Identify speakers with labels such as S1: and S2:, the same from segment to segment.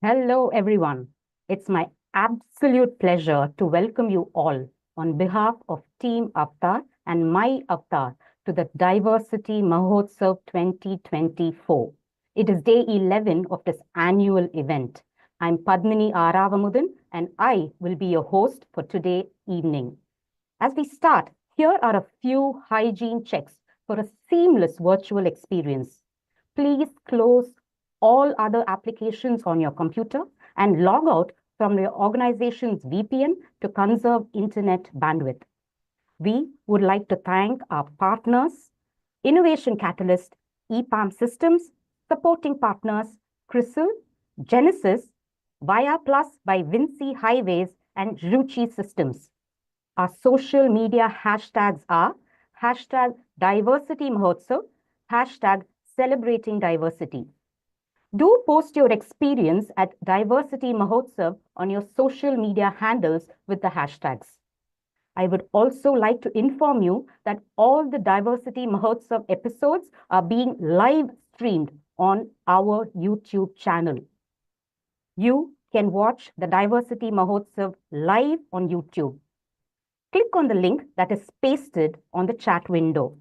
S1: Hello, everyone. It's my absolute pleasure to welcome you all on behalf of Team Avatar and my Avatar to the Diversity Mahotsav 2024. It is day 11 of this annual event. I'm Padmini Aravamudan and I will be your host for today evening. As we start, here are a few hygiene checks for a seamless virtual experience. Please close all other applications on your computer and log out from your organization's VPN to conserve internet bandwidth. We would like to thank our partners, Innovation Catalyst, EPAM Systems, supporting partners, CRISIL, Genesis, Via Plus by Vinci Highways, and Ruchi Systems. Our social media hashtags are hashtag Diversity Mahotsav, hashtag Celebrating Diversity. Do post your experience at Diversity Mahotsav on your social media handles with the hashtags. I would also like to inform you that all the Diversity Mahotsav episodes are being live streamed on our YouTube channel. You can watch the Diversity Mahotsav live on YouTube. Click on the link that is pasted on the chat window.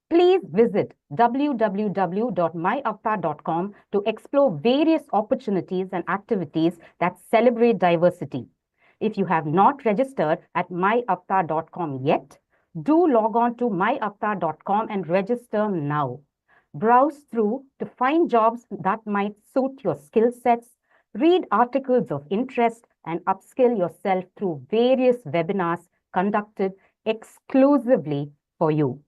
S1: Please visit www.myavatar.com to explore various opportunities and activities that celebrate diversity. If you have not registered at myavatar.com yet, do log on to myavatar.com and register now. Browse through to find jobs that might suit your skill sets, read articles of interest, and upskill yourself through various webinars conducted exclusively for you.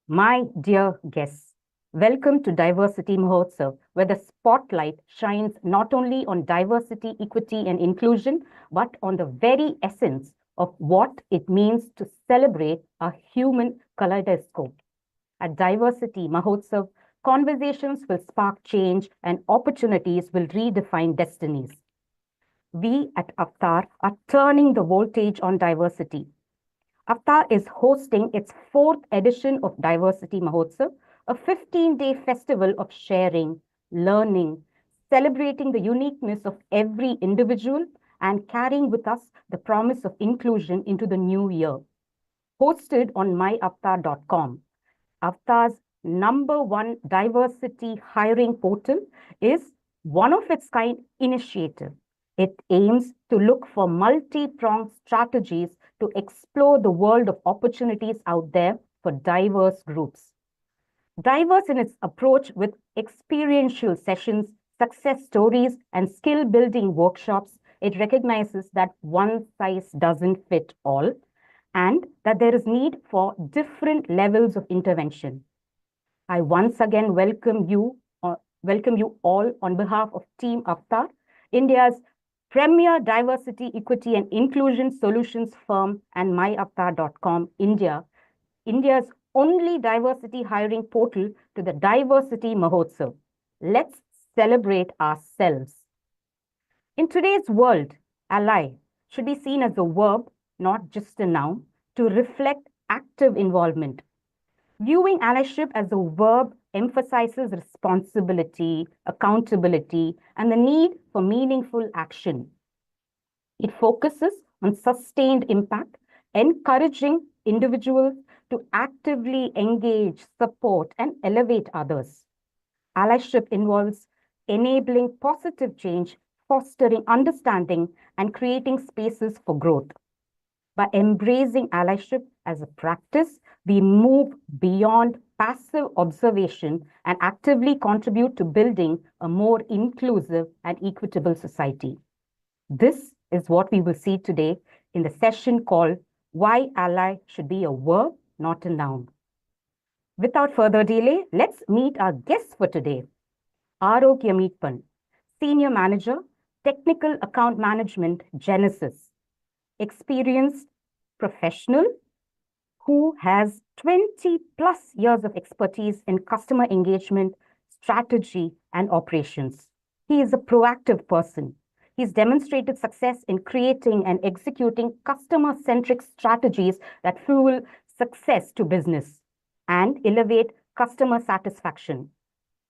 S1: My dear guests, welcome to Diversity Mahotsav, where the spotlight shines not only on diversity, equity, and inclusion, but on the very essence of what it means to celebrate a human kaleidoscope. At Diversity Mahotsav, conversations will spark change and opportunities will redefine destinies. We at Avatar are turning the voltage on diversity. Avatar is hosting its 4th edition of Diversity Mahotsav, a 15-day festival of sharing, learning, celebrating the uniqueness of every individual, and carrying with us the promise of inclusion into the new year. Hosted on myavatar.com, Avatar's #1 diversity hiring portal is one of its kind initiative. It aims to look for multi-pronged strategies to explore the world of opportunities out there for diverse groups. Diverse in its approach with experiential sessions, success stories, and skill-building workshops, it recognizes that one size doesn't fit all and that there is need for different levels of intervention. I once again welcome you all on behalf of Team Avatar, India's premier diversity, equity, and inclusion solutions firm, and myavatar.com India's only diversity hiring portal to the Diversity Mahotsav. Let's celebrate ourselves. In today's world, ally should be seen as a verb, not just a noun, to reflect active involvement. Viewing allyship as a verb emphasizes responsibility, accountability, and the need for meaningful action. It focuses on sustained impact, encouraging individuals to actively engage, support, and elevate others. Allyship involves enabling positive change, fostering understanding, and creating spaces for growth. By embracing allyship as a practice, we move beyond passive observation and actively contribute to building a more inclusive and equitable society. This is what we will see today in the session called Why Ally Should Be a Verb, Not a Noun. Without further delay, let's meet our guests for today. Arogya Meetpan, Senior Manager, Technical Account Management, Genesis. Experienced professional who has 20+ years of expertise in customer engagement, strategy, and operations. He is a proactive person. He's demonstrated success in creating and executing customer-centric strategies that fuel success to business and elevate customer satisfaction.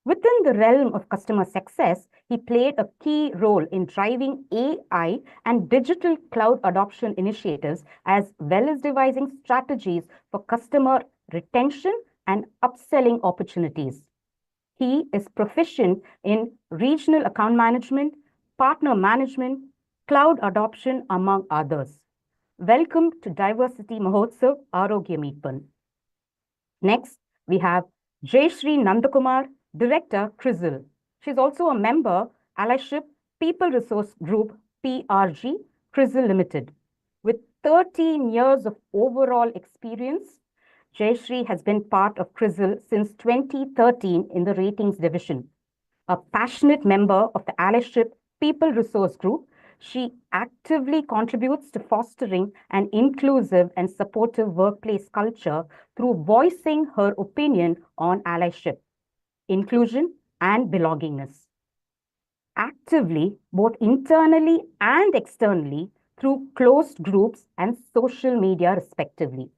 S1: Within the realm of customer success, He played a key role in driving AI and digital cloud adoption initiatives, as well as devising strategies for customer retention and upselling opportunities. He is proficient in regional account management, partner management, cloud adoption, among others. Welcome to Diversity Mahotsav Arogya Meetpan. Next, we have Jayashree Nandakumar, Director, CRISIL. She's also a member, Allyship People Resource Group, PRG, CRISIL Limited. With 13 years of overall experience, Jayashree has been part of CRISIL since 2013 in the ratings division. A passionate member of the Allyship People Resource Group, she actively contributes to fostering an inclusive and supportive workplace culture through voicing her opinion on allyship, inclusion, and belongingness. Actively, both internally and externally, through closed groups and social media, respectively.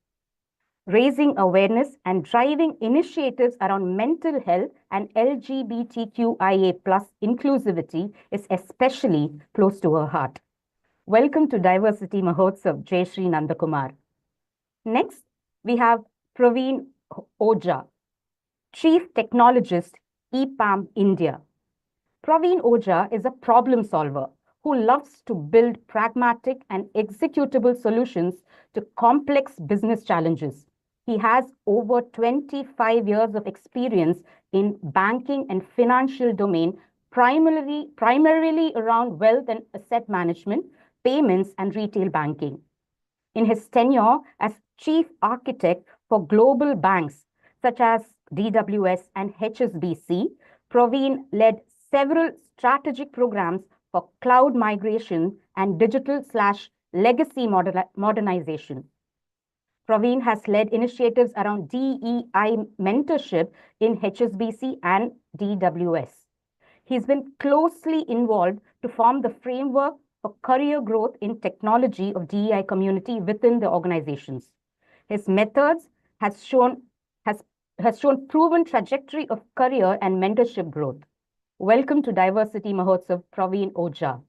S1: Raising awareness and driving initiatives around mental health and LGBTQIA+ inclusivity is especially close to her heart. Welcome to Diversity Mahotsav, Jayashree Nandakumar. Next, we have Praveen Oja, Chief Technologist, EPAM India. Praveen Oja is a problem solver who loves to build pragmatic and executable solutions to complex business challenges. He has over 25 years of experience in banking and financial domain, primarily around wealth and asset management, payments, and retail banking. In his tenure as chief architect for global banks such as DWS and HSBC, Praveen led several strategic programs for cloud migration and digital/legacy modernization. Praveen has led initiatives around DEI mentorship in HSBC and DWS. He's been closely involved to form the framework for career growth in technology of DEI community within the organizations. His methods has shown proven trajectory of career and mentorship growth. Welcome to Diversity Mahotsav, Praveen Oja.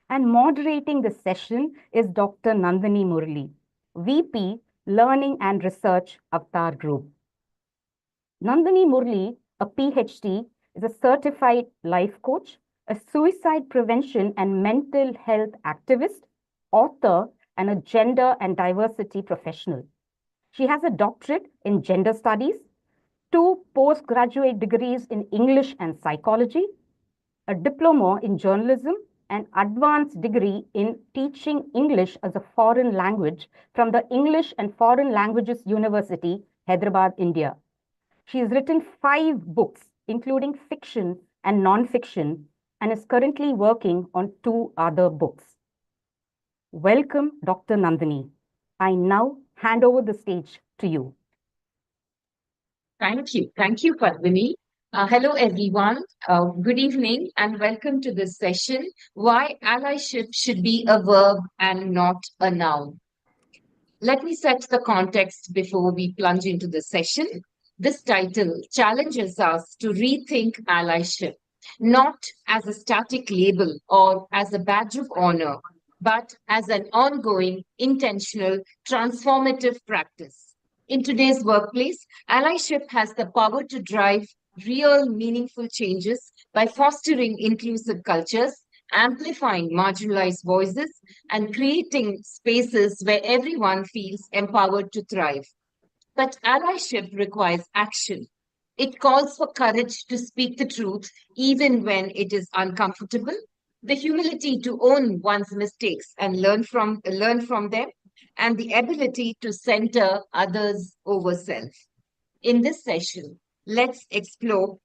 S1: And moderating the session is Dr. Nandini Murli, VP, Learning and Research, Avatar Group. Nandini Murli, a PhD, is a certified life coach, a suicide prevention and mental health activist, author, and a gender and diversity professional. She has a doctorate in gender studies, 2 postgraduate degrees in English and psychology, a diploma in journalism, an advanced degree in teaching English as a foreign language from the English and Foreign Languages University, Hyderabad, India. She has written 5 books, including fiction and non-fiction, and is currently working on 2 other books. Welcome, Dr. Nandini. I now hand over the stage to you.
S2: Thank you. Thank you, Padmini. Hello, everyone. Good evening and welcome to this session, Why Allyship Should Be a Verb and Not a Noun. Let me set the context before we plunge into the session. This title challenges us to rethink allyship, not as a static label or as a badge of honor, but as an ongoing, intentional, transformative practice. In today's workplace, allyship has the power to drive real, meaningful changes by fostering inclusive cultures, amplifying marginalized voices, and creating spaces where everyone feels empowered to thrive. But allyship requires action. It calls for courage to speak the truth, even when it is uncomfortable, the humility to own one's mistakes and learn from them, and the ability to center others over self. In this session, let's explore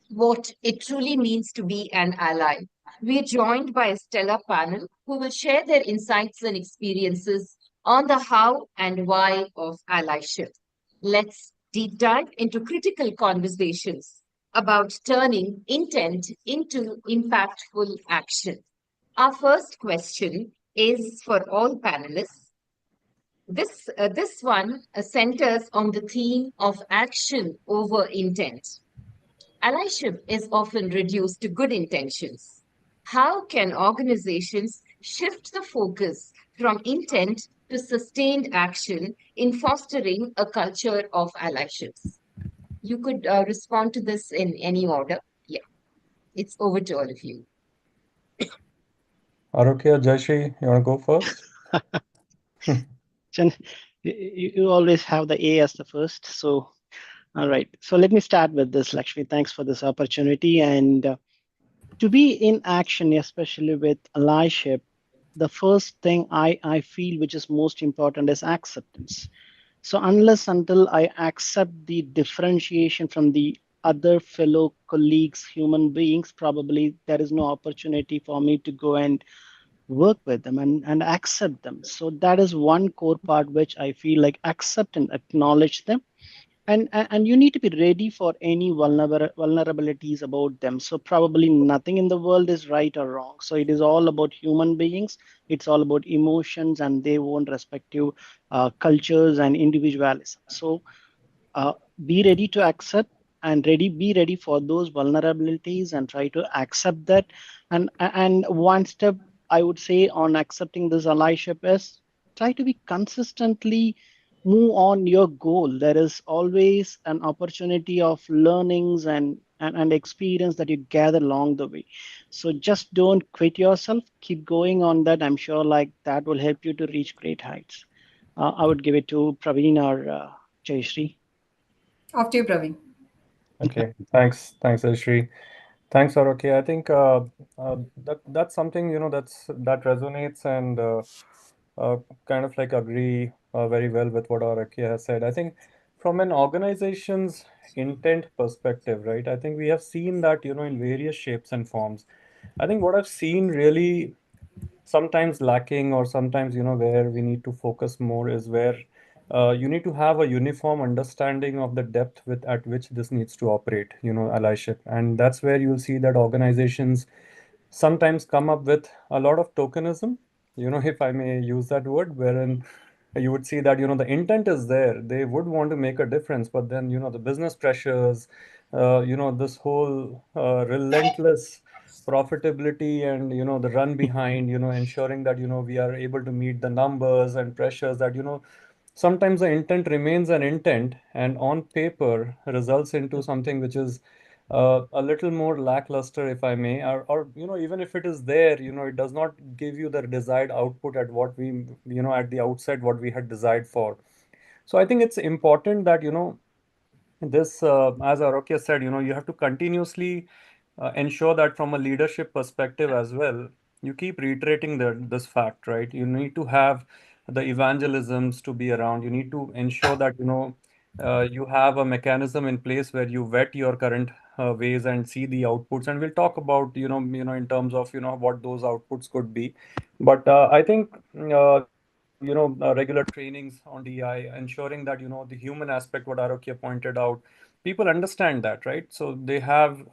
S2: what it truly means to be an ally. We are joined by a stellar panel who will share their insights and experiences on the how and why of allyship. Let's deep dive into critical conversations about turning intent into impactful action. Our first question is for all panelists. This one centers on the theme of action over intent. Allyship is often reduced to good intentions. How can organizations shift the focus from intent to sustained action in fostering a culture of allyships? You could respond to this in any order. Yeah, it's over to all of you.
S3: Arokya, Jayashree, you want to go first?
S4: Chen, you always have the A as the first. So, all right. So let me start with this, Lakshmi. Thanks for this opportunity. And to be in action, especially with allyship, the first thing I feel which is most important is acceptance. So unless until I accept the differentiation from the other fellow colleagues, human beings, probably there is no opportunity for me to go and work with them and accept them. So that is one core part which I feel like accept and acknowledge them. And you need to be ready for any vulnerabilities about them. So probably nothing in the world is right or wrong. So it is all about human beings. It's all about emotions and their own respective cultures and individualism. So uh, be ready to accept and be ready for those vulnerabilities and try to accept that. And one step I would say on accepting this allyship is try to be consistently move on your goal. There is always an opportunity of learnings and experience that you gather along the way. So just don't quit yourself, keep going on that. I'm sure like that will help you to reach great heights. I would give it to Praveen or Jayashree.
S5: Off to you, Praveen.
S3: Okay, thanks, Jayashree. Thanks, Arokya. I think that's something that resonates and uh, kind of like agree very well with what Arokya has said. I think from an organization's intent perspective, right? I think we have seen that in various shapes and forms. I think what I've seen really sometimes lacking or sometimes where we need to focus more is where you need to have a uniform understanding of the depth with at which this needs to operate, allyship. And that's where you'll see that organizations sometimes come up with a lot of tokenism, if I may use that word, wherein you would see that the intent is there, they would want to make a difference, but then the business pressures, this whole relentless profitability and the run behind, ensuring that we are able to meet the numbers and pressures that sometimes the intent remains an intent and on paper results into something which is a little more lackluster, if I may, or even if it is there, it does not give you the desired output at what we, at the outset, what we had desired for. So I think it's important that, this, as Arokya said, you have to continuously ensure that from a leadership perspective as well, you keep reiterating this fact, right? You need to have the evangelisms to be around. You need to ensure that, you have a mechanism in place where you vet your current ways and see the outputs. And we'll talk about, in terms of, what those outputs could be. But I think, regular trainings on DI, ensuring that, the human aspect, what Arokia pointed out, people understand that, right? So they have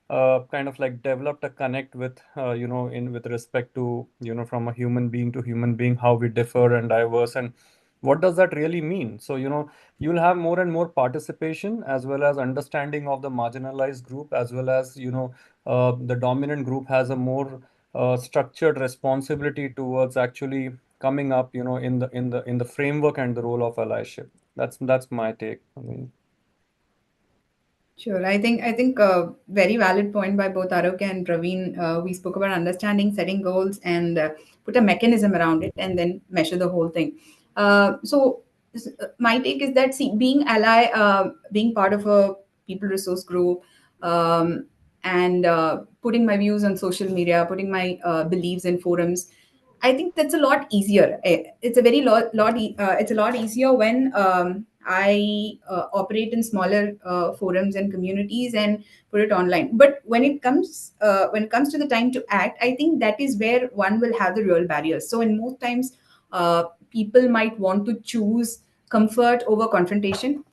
S3: kind of like developed a connect with, in with respect to, from a human being to human being, how we differ and diverse, and what does that really mean? So, you'll have more and more participation as well as understanding of the marginalized group, as well as, the dominant group has a more structured responsibility towards actually coming up, in the framework and the role of allyship. That's my take. I mean,
S5: Sure. I think very valid point by both Arok and Praveen. We spoke about understanding, setting goals, and put a mechanism around it, and then measure the whole thing. My take is that see, being ally, being part of a people resource group, and putting my views on social media, putting my beliefs in forums. I think that's a lot easier. It's a very it's a lot easier when I operate in smaller forums and communities and put it online. But when it comes to the time to act, I think that is where one will have the real barriers. So in most times, people might want to choose comfort over confrontation.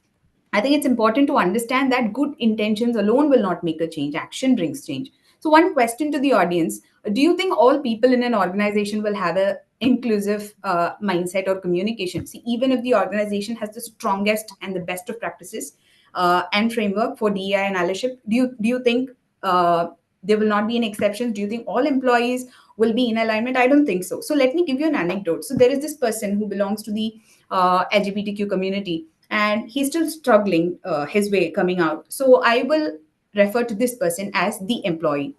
S5: I think it's important to understand that good intentions alone will not make a change. Action brings change. So, one question to the audience: do you think all people in an organization will have a inclusive mindset or communication? See, even if the organization has the strongest and the best of practices, and framework for DEI and allyship, do you think there will not be any exceptions? Do you think all employees will be in alignment? I don't think so. So let me give you an anecdote. So there is this person who belongs to the LGBTQ community, and he's still struggling his way coming out. So I will refer to this person as the employee.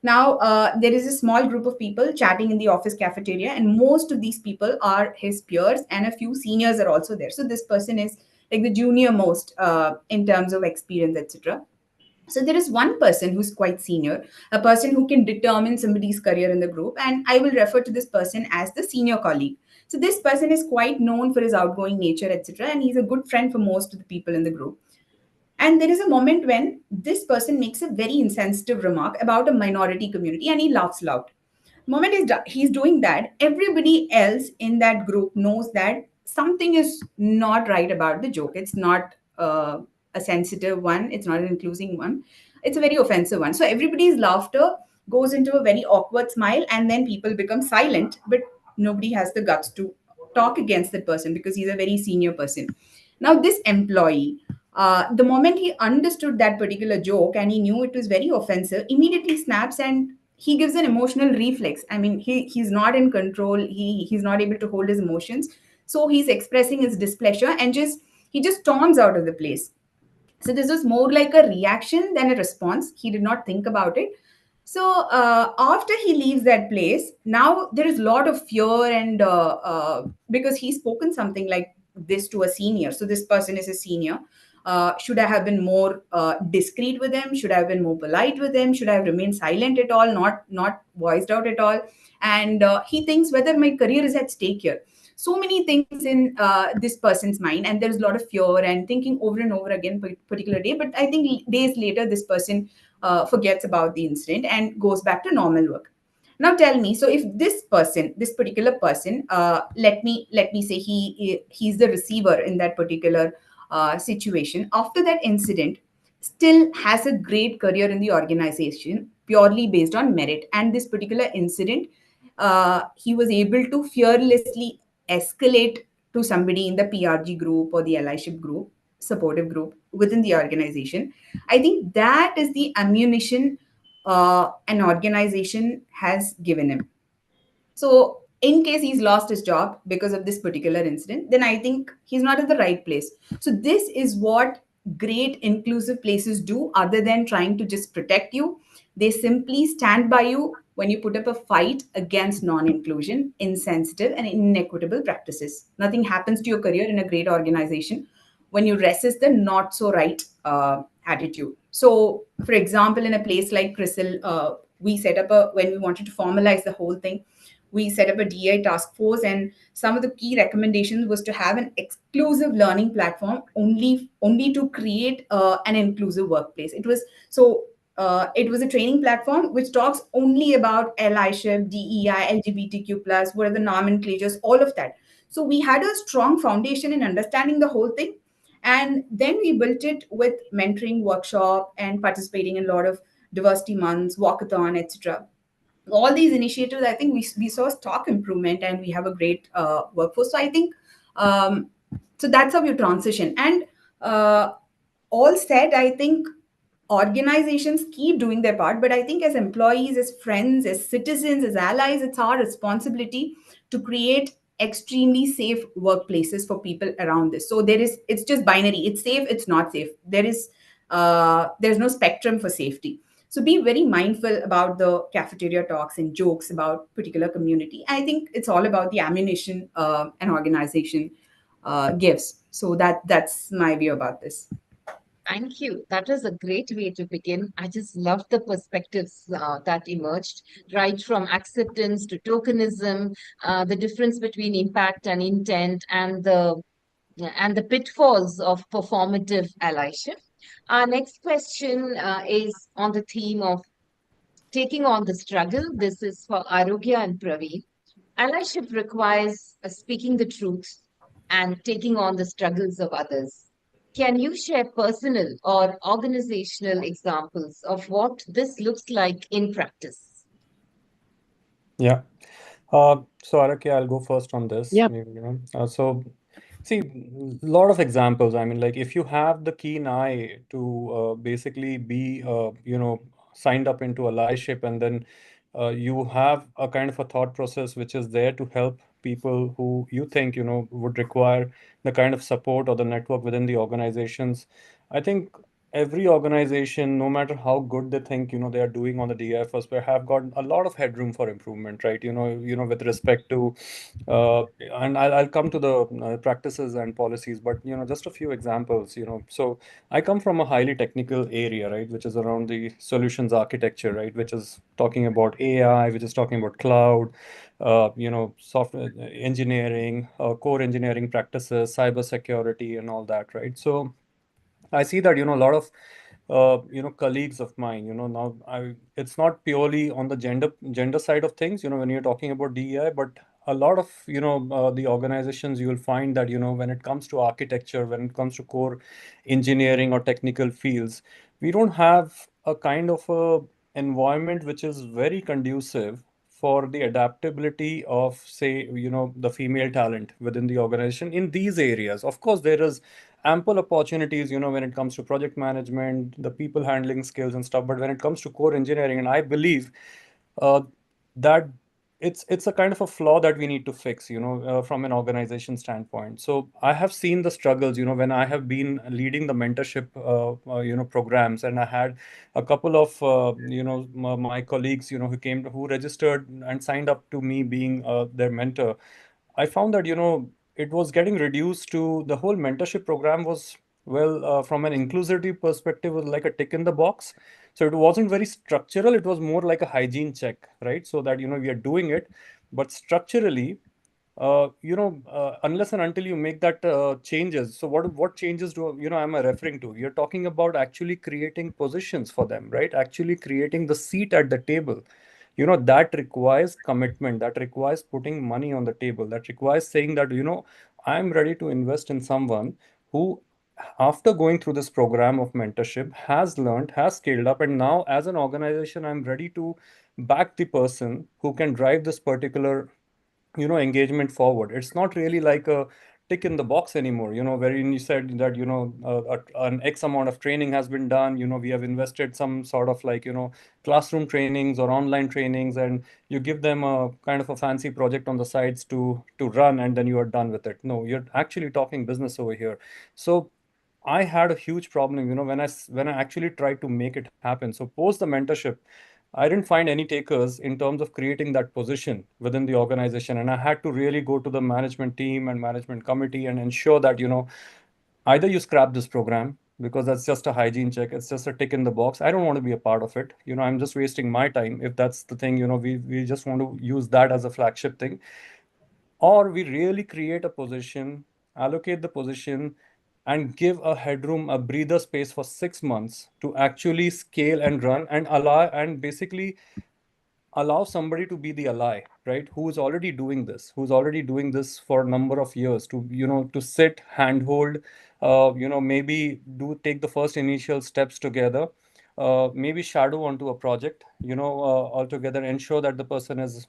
S5: Now, there is a small group of people chatting in the office cafeteria, and most of these people are his peers, and a few seniors are also there. So this person is like the junior most in terms of experience, etc. So there is one person who's quite senior, a person who can determine somebody's career in the group, and I will refer to this person as the senior colleague. So this person is quite known for his outgoing nature, etc., and he's a good friend for most of the people in the group. And there is a moment when this person makes a very insensitive remark about a minority community, and he laughs loud. Moment he's doing that, everybody else in that group knows that something is not right about the joke. It's not a sensitive one, it's not an inclusive one, it's a very offensive one. So everybody's laughter goes into a very awkward smile, and then people become silent, but nobody has the guts to talk against that person because he's a very senior person. Now this employee, the moment he understood that particular joke and he knew it was very offensive, immediately snaps and he gives an emotional reflex. I mean, he's not in control. He's not able to hold his emotions. So he's expressing his displeasure and he just storms out of the place. So this was more like a reaction than a response. He did not think about it. So after he leaves that place, now there is a lot of fear, and because he's spoken something like this to a senior. So this person is a senior. Should I have been more discreet with him? Should I have been more polite with him? Should I have remained silent at all, not voiced out at all? And he thinks whether my career is at stake here. So many things in this person's mind, and there's a lot of fear and thinking over and over again particular day. But I think days later this person forgets about the incident and goes back to normal work. Now tell me, so if this particular person, let me say he's the receiver in that particular situation, after that incident still has a great career in the organization purely based on merit, and this particular incident, he was able to fearlessly escalate to somebody in the PRG group or the allyship group, supportive group within the organization. I think that is the ammunition an organization has given him. So, in case he's lost his job because of this particular incident, then I think he's not at the right place. So, this is what great inclusive places do, other than trying to just protect you. They simply stand by you when you put up a fight against non inclusion, insensitive, and inequitable practices. Nothing happens to your career in a great organization when you resist the not so right attitude. So, for example, in a place like Crystal, we set up when we wanted to formalize the whole thing, we set up a DI task force, and some of the key recommendations was to have an exclusive learning platform only to create an inclusive workplace. It was a training platform which talks only about allyship, DEI, LGBTQ plus, what are the nomenclatures, all of that. So we had a strong foundation in understanding the whole thing, and then we built it with mentoring workshop and participating in a lot of diversity months, walkathon, etc. All these initiatives, I think we saw stock improvement, and we have a great workforce. So I think so that's how you transition. And all said, I think organizations keep doing their part, but I think as employees, as friends, as citizens, as allies, it's our responsibility to create extremely safe workplaces for people around this. So it's just binary, it's safe, it's not safe. There's no spectrum for safety. So be very mindful about the cafeteria talks and jokes about particular community. I think it's all about the ammunition an organization gives. So that's my view about this.
S2: Thank you. That was a great way to begin. I just loved the perspectives that emerged, right from acceptance to tokenism, the difference between impact and intent, and the pitfalls of performative allyship. Our next question is on the theme of taking on the struggle. This is for Arogya and Praveen. Allyship requires speaking the truth and taking on the struggles of others. Can you share personal or organizational examples of what this looks like in practice?
S3: Yeah. So Araki, I'll go first on this.
S4: Yeah.
S3: Maybe, so See, a lot of examples. I mean, like if you have the keen eye to basically be, signed up into allyship, and then you have a kind of a thought process which is there to help people who you think, would require the kind of support or the network within the organizations. I think every organization, no matter how good they think, they are doing on the DI first, have got a lot of headroom for improvement, right? With respect to and I'll come to the practices and policies, but just a few examples. So I come from a highly technical area, right, which is around the solutions architecture, right, which is talking about AI, which is talking about cloud, software engineering, core engineering practices, cyber security, and all that, right? So I see that, a lot of colleagues of mine, now it's not purely on the gender side of things, when you're talking about DEI, but a lot of, the organizations, you will find that, when it comes to architecture, when it comes to core engineering or technical fields, we don't have a kind of a environment which is very conducive for the adaptability of, say, the female talent within the organization in these areas. Of course, there is ample opportunities, when it comes to project management, the people handling skills and stuff. But when it comes to core engineering, and I believe uh, that it's a kind of a flaw that we need to fix, from an organization standpoint. So I have seen the struggles, when I have been leading the mentorship, programs, and I had a couple of, my colleagues, who registered and signed up to me being their mentor. I found that, it was getting reduced to the whole mentorship program was, well, from an inclusivity perspective, was like a tick in the box. So it wasn't very structural. It was more like a hygiene check, right? So that, we are doing it, but structurally, unless and until you make that changes. So what changes do am I referring to? You're talking about actually creating positions for them, right? Actually creating the seat at the table. That requires commitment. That requires putting money on the table. That requires saying that, I'm ready to invest in someone who, after going through this program of mentorship, has learned, has scaled up, and now as an organization, I'm ready to back the person who can drive this particular engagement forward. It's not really like a tick in the box anymore, wherein you said that, an X amount of training has been done, we have invested some sort of like, classroom trainings or online trainings, and you give them a kind of a fancy project on the sides to run, and then you are done with it. No, you're actually talking business over here. So I had a huge problem, when I actually tried to make it happen. So post the mentorship, I didn't find any takers in terms of creating that position within the organization, and I had to really go to the management team and management committee and ensure that, either you scrap this program because that's just a hygiene check, it's just a tick in the box. I don't want to be a part of it. I'm just wasting my time if that's the thing. We just want to use that as a flagship thing, or we really create a position, allocate the position, and give a headroom, a breather space for 6 months to actually scale and run and allow, and basically allow somebody to be the ally, right? Who's already doing this for a number of years, to, to sit, handhold, maybe do take the first initial steps together, maybe shadow onto a project, altogether, ensure that the person is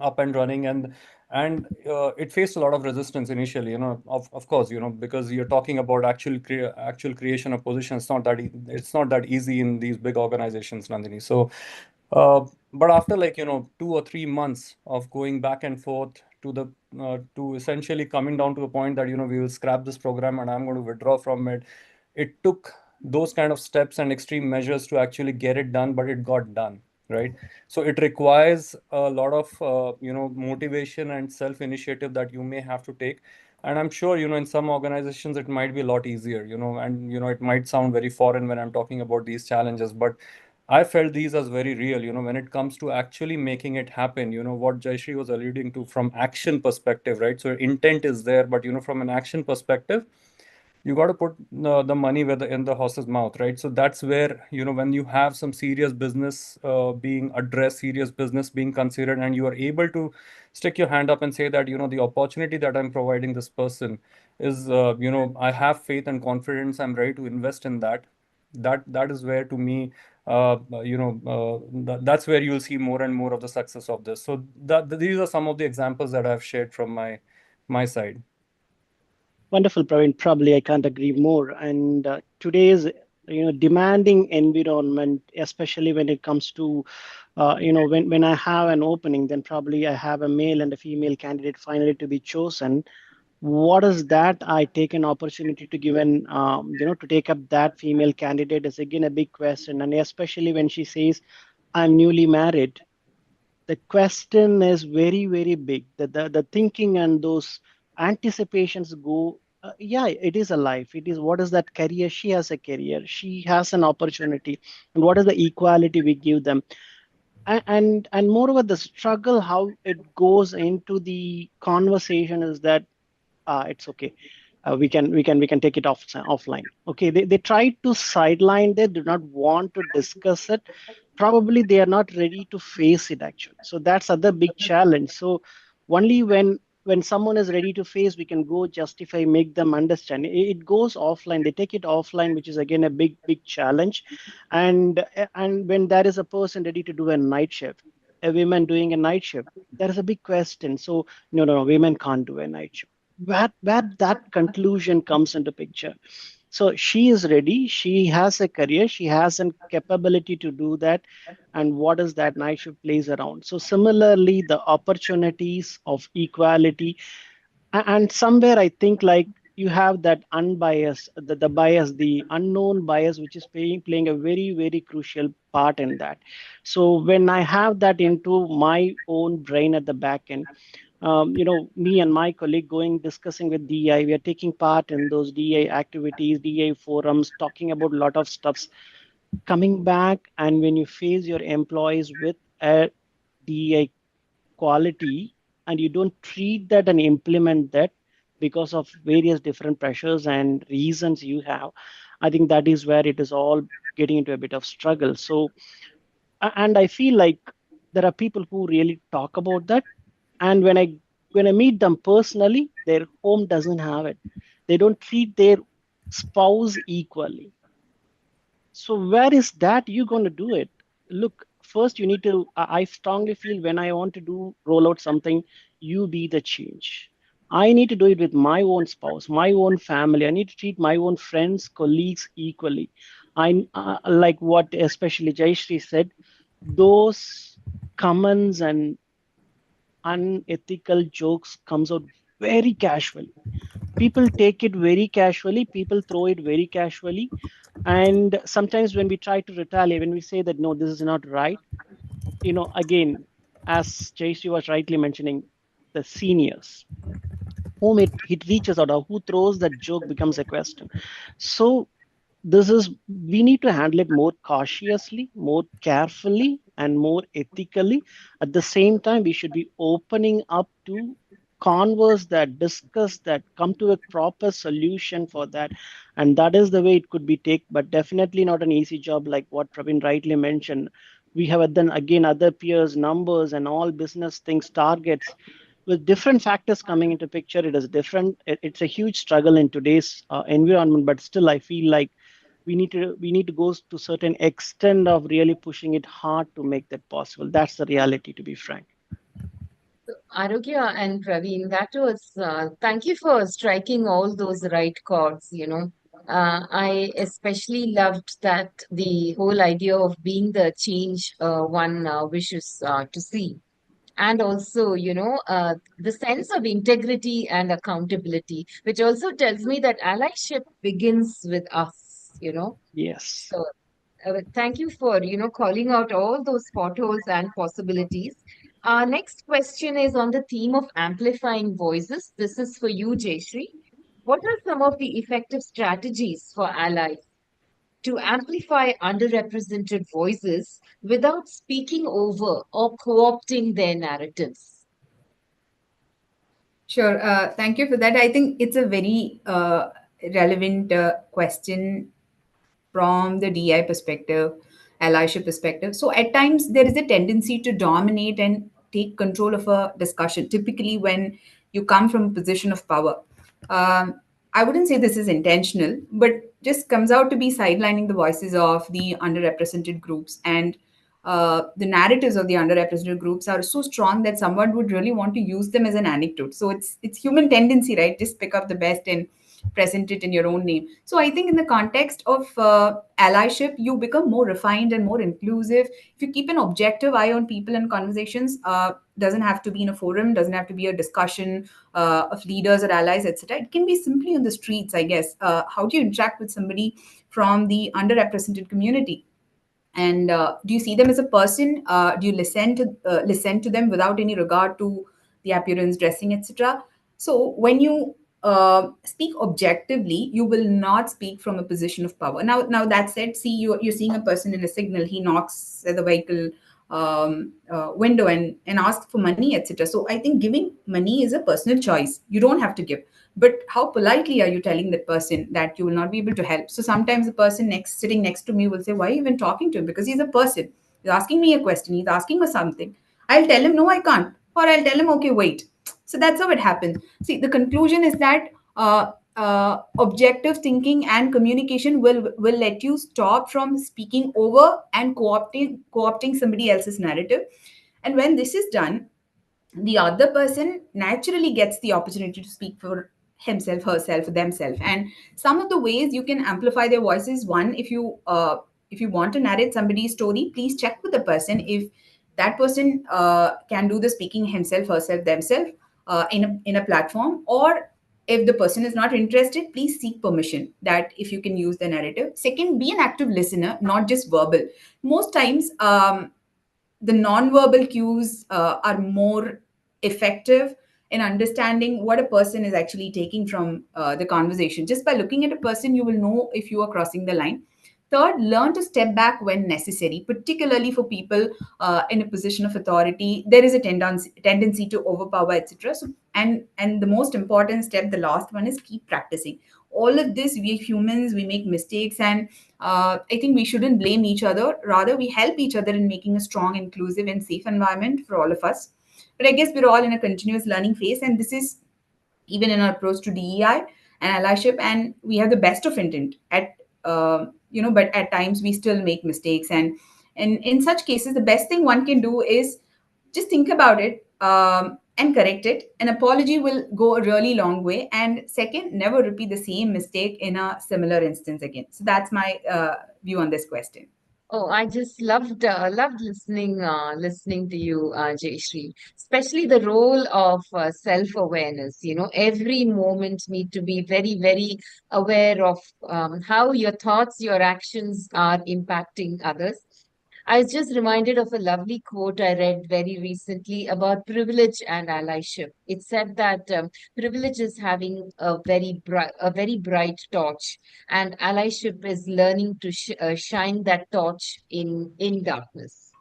S3: up and running. And it faced a lot of resistance initially, of course, because you're talking about actual creation of positions. It's not that easy in these big organizations, Nandini. So but after, like, 2 or 3 months of going back and forth to essentially coming down to a point that, we will scrap this program and I'm going to withdraw from it. It took those kind of steps and extreme measures to actually get it done, but it got done, right? So it requires a lot of motivation and self initiative that you may have to take. And I'm sure, in some organizations it might be a lot easier, and it might sound very foreign when I'm talking about these challenges, but I felt these as very real, when it comes to actually making it happen. What Jayshree was alluding to from action perspective, right? So intent is there, but, from an action perspective, you got to put the money where in the horse's mouth, right? So that's where, when you have some serious business being addressed, serious business being considered, and you are able to stick your hand up and say that, the opportunity that I'm providing this person is, I have faith and confidence, I'm ready to invest in that. That is where, to me, that's where you'll see more and more of the success of this. So these are some of the examples that I've shared from my side.
S4: Wonderful, Praveen. Probably I can't agree more. And today's demanding environment, especially when it comes to when I have an opening, then probably I have a male and a female candidate finally to be chosen. What is that? I take an opportunity to give an to take up that female candidate is again a big question, and especially when she says, "I'm newly married." The question is very, very big. The thinking and those anticipations go, yeah, it is a life. It is what is that career? She has a career. She has an opportunity. And what is the equality we give them? And moreover, the struggle, how it goes into the conversation is that it's okay. We can take it offline. Okay, they try to sideline. They do not want to discuss it. Probably they are not ready to face it actually. So that's other big challenge. So only when someone is ready to face, we can go justify, make them understand. It goes offline. They take it offline, which is again a big challenge. And when there is a person ready to do a night shift, a woman doing a night shift, there is a big question. So no, women can't do a night shift. Where that conclusion comes into picture. So she is ready, she has a career, she has a capability to do that. And what is that night shift plays around? So similarly, the opportunities of equality, and somewhere I think like you have that unbiased, the bias, the unknown bias, which is playing a very crucial part in that. So when I have that into my own brain at the back end, me and my colleague going discussing with DEI, we are taking part in those DEI activities, DEI forums, talking about a lot of stuffs. Coming back, and when you face your employees with a DEI quality, and you don't treat that and implement that because of various different pressures and reasons you have, I think that is where it is all getting into a bit of struggle. So, and I feel like there are people who really talk about that, and when I meet them personally, their home doesn't have it. They don't treat their spouse equally. So where is that you going to do it? Look, first you need to. I strongly feel when I want to do roll out something, you be the change. I need to do it with my own spouse, my own family. I need to treat my own friends, colleagues equally. I like what especially Jayashree said. Those comments and unethical jokes comes out very casually. People take it very casually. People throw it very casually. And sometimes when we try to retaliate, when we say that no, this is not right, again, as Jayshree was rightly mentioning, the seniors whom it reaches out, or who throws that joke becomes a question. So this is we need to handle it more cautiously, more carefully, and more ethically. At the same time, we should be opening up to converse that, discuss that, come to a proper solution for that. And that is the way it could be taken, but definitely not an easy job. Like what Praveen rightly mentioned, we have then again other peers, numbers, and all business things, targets with different factors coming into picture. It is different. It's a huge struggle in today's environment, but still I feel like we need to go to certain extent of really pushing it hard to make that possible. That's the reality, to be frank.
S2: Arogya and Praveen, that was, thank you for striking all those right chords. I especially loved that the whole idea of being the change one wishes to see. And also, the sense of integrity and accountability, which also tells me that allyship begins with us.
S4: Yes.
S2: So thank you for, calling out all those potholes and possibilities. Our next question is on the theme of amplifying voices. This is for you, Jayshree. What are some of the effective strategies for allies to amplify underrepresented voices without speaking over or co-opting their narratives?
S5: Sure. Thank you for that. I think it's a very relevant question from the DI perspective, allyship perspective. So at times there is a tendency to dominate and take control of a discussion, typically when you come from a position of power. I wouldn't say this is intentional, but just comes out to be sidelining the voices of the underrepresented groups. And the narratives of the underrepresented groups are so strong that someone would really want to use them as an anecdote. So it's human tendency, right? Just pick up the best and present it in your own name. So I think in the context of allyship, you become more refined and more inclusive if you keep an objective eye on people and conversations. Doesn't have to be in a forum, doesn't have to be a discussion of leaders or allies, etc. It can be simply on the streets, I guess. How do you interact with somebody from the underrepresented community? And do you see them as a person? Do you listen to them without any regard to the appearance, dressing, etc.? So when you speak objectively, you will not speak from a position of power. Now that said, see, you're seeing a person in a signal. He knocks at the vehicle window and asks for money, etc. So I think giving money is a personal choice. You don't have to give, but how politely are you telling that person that you will not be able to help? So sometimes the person next sitting next to me will say, why are you even talking to him? Because he's a person, he's asking me a question, he's asking me something. I'll tell him, no, I can't, or I'll tell him, okay, wait. So that's how it happens. See, the conclusion is that objective thinking and communication will let you stop from speaking over and co-opting somebody else's narrative. And when this is done, the other person naturally gets the opportunity to speak for himself, herself, themselves. And some of the ways you can amplify their voices: one, if you want to narrate somebody's story, please check with the person if that person can do the speaking himself, herself, themselves in a platform. Or if the person is not interested, please seek permission that if you can use the narrative. Second, be an active listener, not just verbal. Most times the non-verbal cues are more effective in understanding what a person is actually taking from the conversation. Just by looking at a person, you will know if you are crossing the line. Third, learn to step back when necessary, particularly for people in a position of authority. There is a tendency to overpower, etc. So, and the most important step, the last one, is keep practicing. All of this, we humans, we make mistakes, and I think we shouldn't blame each other. Rather, we help each other in making a strong, inclusive, and safe environment for all of us. But I guess we're all in a continuous learning phase, and this is even in our approach to DEI and allyship. And we have the best of intent but at times we still make mistakes. And in such cases, the best thing one can do is just think about it and correct it. An apology will go a really long way. And second, never repeat the same mistake in a similar instance again. So that's my view on this question.
S2: Oh, I just loved listening to you, Jayshree. Especially the role of self-awareness. You know, every moment need to be very, very aware of how your thoughts, your actions are impacting others. I was just reminded of a lovely quote I read very recently about privilege and allyship. It said that privilege is having a very bright torch, and allyship is learning to shine that torch in darkness.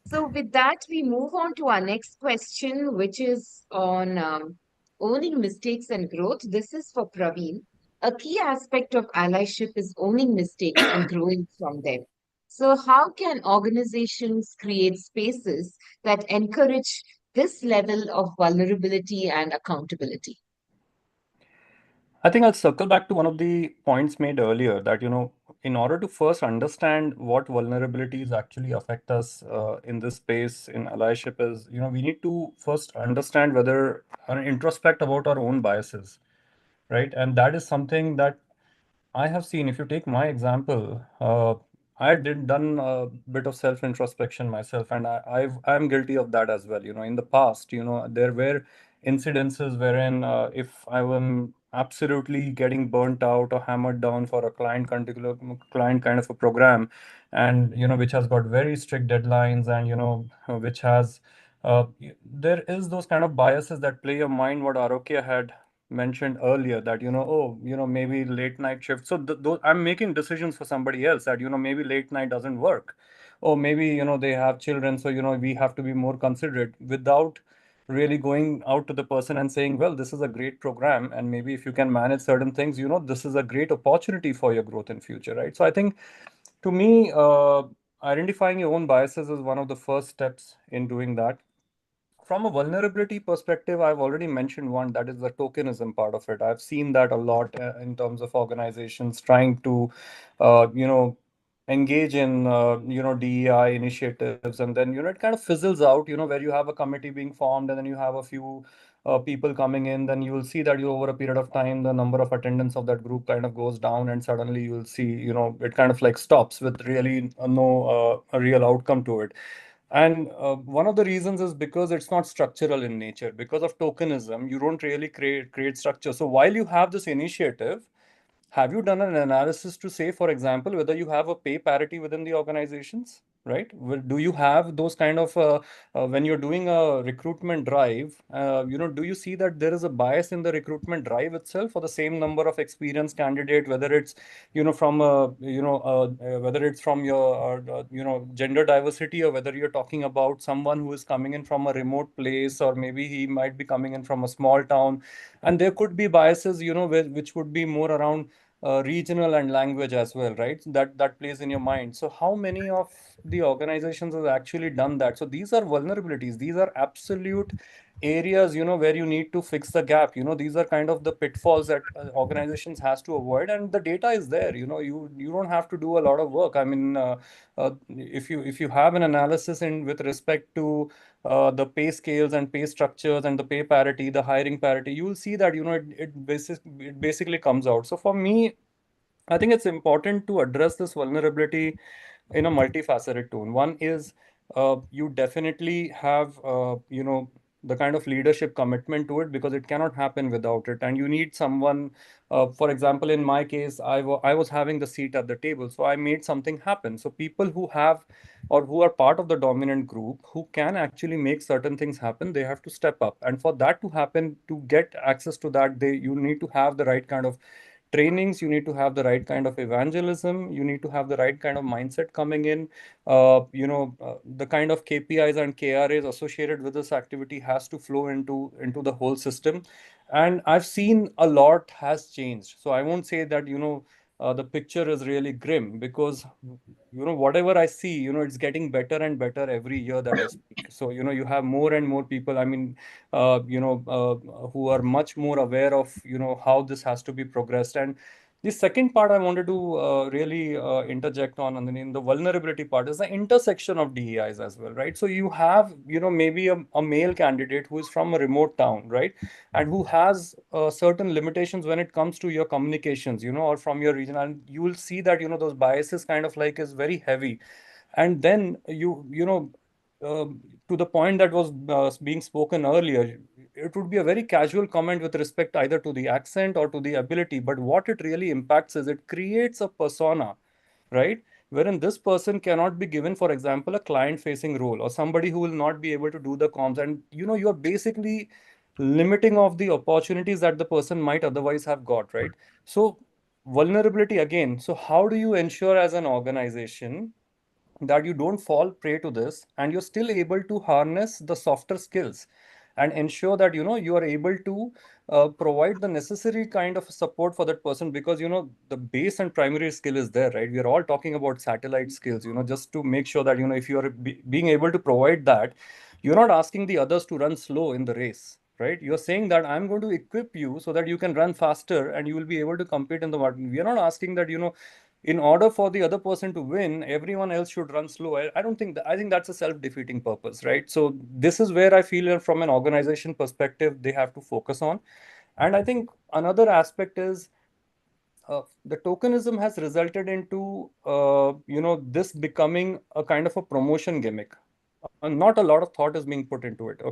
S2: So, with that, we move on to our next question, which is on owning mistakes and growth. This is for Praveen. A key aspect of allyship is owning mistakes and growing from them. So, how can organizations create spaces that encourage this level of vulnerability and accountability?
S3: I think I'll circle back to one of the points made earlier that, in order to first understand what vulnerabilities actually affect us in this space in allyship is, we need to first understand whether introspect about our own biases, right? And that is something that I have seen. If you take my example, I did done a bit of self introspection myself, and I'm guilty of that as well. In the past, there were incidences wherein if I am absolutely getting burnt out or hammered down for a particular client kind of a program, and which has got very strict deadlines, and which has there is those kind of biases that play your mind. What Arokia had mentioned earlier, that oh, maybe late night shift, so I'm making decisions for somebody else, that maybe late night doesn't work, or maybe they have children, so we have to be more considerate, without really going out to the person and saying, well, this is a great program, and maybe if you can manage certain things, this is a great opportunity for your growth in future, right? So I think, to me, identifying your own biases is one of the first steps in doing that. From a vulnerability perspective, I've already mentioned one, that is the tokenism part of it. I've seen that a lot in terms of organizations trying to, uh, you know, engage in DEI initiatives, and then it kind of fizzles out, where you have a committee being formed, and then you have a few people coming in. Then you will see that you over a period of time the number of attendance of that group kind of goes down, and suddenly you will see it kind of like stops with really no a real outcome to it. And one of the reasons is because it's not structural in nature. Because of tokenism, you don't really create structure. So while you have this initiative, have you done an analysis to say, for example, whether you have a pay parity within the organizations, right? Do you have those kind of when you're doing a recruitment drive, do you see that there is a bias in the recruitment drive itself for the same number of experienced candidate, whether it's from whether it's from your gender diversity, or whether you're talking about someone who is coming in from a remote place, or maybe he might be coming in from a small town, and there could be biases which would be more around regional and language as well, right? That plays in your mind. So how many of the organizations have actually done that? So these are vulnerabilities. These are absolute areas, where you need to fix the gap. These are kind of the pitfalls that organizations has to avoid, and the data is there. You don't have to do a lot of work. I mean, if you have an analysis in with respect to the pay scales and pay structures and the pay parity, the hiring parity, you will see that it basically comes out. So for me, I think it's important to address this vulnerability in a multifaceted tone. One is you definitely have the kind of leadership commitment to it, because it cannot happen without it, and you need someone. For example, in my case, I was having the seat at the table, so I made something happen. So people who have or who are part of the dominant group, who can actually make certain things happen, they have to step up. And for that to happen, to get access to that, you need to have the right kind of trainings, you need to have the right kind of evangelism, you need to have the right kind of mindset coming in. The kind of KPIs and KRAs associated with this activity has to flow into the whole system. And I've seen a lot has changed. So I won't say that the picture is really grim, because whatever I see, it's getting better and better every year that I speak. So you have more and more people, I mean, who are much more aware of how this has to be progressed. And the second part I wanted to really interject on, and then in the vulnerability part, is the intersection of DEIs as well, right? So you have maybe a male candidate who is from a remote town, right, and who has certain limitations when it comes to your communications, or from your region, and you will see that those biases kind of like is very heavy. And then to the point that was being spoken earlier, it would be a very casual comment with respect either to the accent or to the ability, but what it really impacts is it creates a persona, right? Wherein this person cannot be given, for example, a client facing role, or somebody who will not be able to do the comms. And you're basically limiting of the opportunities that the person might otherwise have got, right? So vulnerability again. So how do you ensure as an organization that you don't fall prey to this, and you're still able to harness the softer skills and ensure that you are able to provide the necessary kind of support for that person? Because the base and primary skill is there, right? We are all talking about satellite skills, just to make sure that if you are being able to provide that, you're not asking the others to run slow in the race, right? You're saying that I'm going to equip you so that you can run faster and you will be able to compete in the market. We are not asking that in order for the other person to win, everyone else should run slow. I don't think that. I think that's a self-defeating purpose, right? So this is where I feel from an organization perspective, they have to focus on. And I think another aspect is the tokenism has resulted into this becoming a kind of a promotion gimmick. Not a lot of thought is being put into it.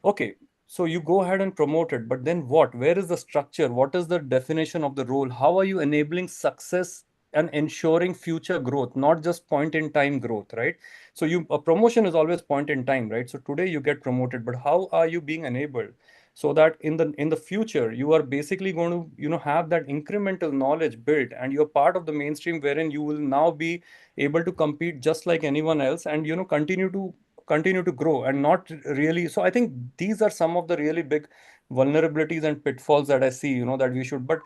S3: Okay, so you go ahead and promote it, but then what? Where is the structure? What is the definition of the role? How are you enabling success and ensuring future growth, not just point in time growth, right? So a promotion is always point in time, right? So today you get promoted, but how are you being enabled so that in the future you are basically going to have that incremental knowledge built, and you're part of the mainstream, wherein you will now be able to compete just like anyone else, and continue to grow, and not really. So I think these are some of the really big vulnerabilities and pitfalls that I see, that we should. But